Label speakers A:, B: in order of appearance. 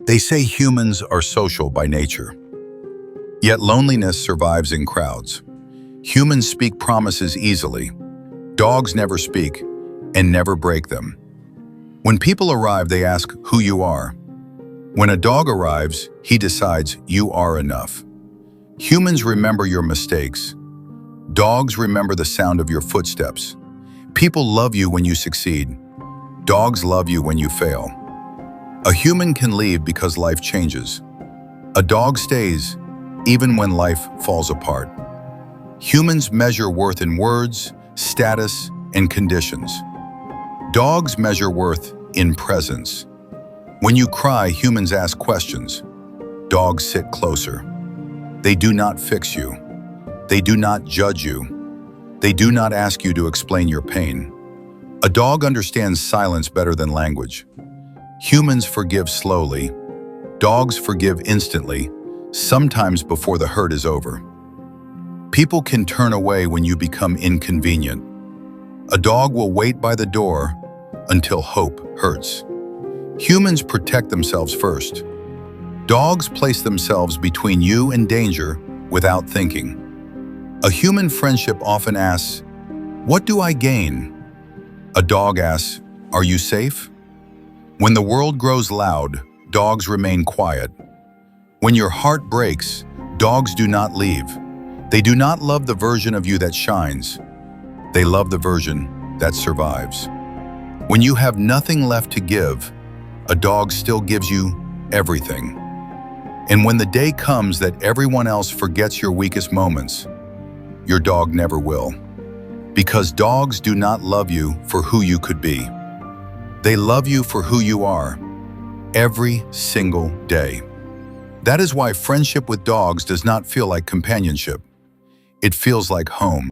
A: They say humans are social by nature, yet loneliness survives in crowds. Humans speak promises easily. Dogs never speak and never break them. When people arrive, they ask who you are. When a dog arrives, he decides you are enough. Humans remember your mistakes. Dogs remember the sound of your footsteps. People love you when you succeed. Dogs love you when you fail. A human can leave because life changes. A dog stays even when life falls apart. Humans measure worth in words, status, and conditions. Dogs measure worth in presence. When you cry, humans ask questions. Dogs sit closer. They do not fix you. They do not judge you. They do not ask you to explain your pain. A dog understands silence better than language. Humans forgive slowly. Dogs forgive instantly, sometimes before the hurt is over. People can turn away when you become inconvenient. A dog will wait by the door until hope hurts. Humans protect themselves first. Dogs place themselves between you and danger without thinking. A human friendship often asks, "What do I gain?" A dog asks, "Are you safe?" When the world grows loud, dogs remain quiet. When your heart breaks, dogs do not leave. They do not love the version of you that shines. They love the version that survives. When you have nothing left to give, a dog still gives you everything. And when the day comes that everyone else forgets your weakest moments, your dog never will. Because dogs do not love you for who you could be. They love you for who you are, every single day. That is why friendship with dogs does not feel like companionship. It feels like home.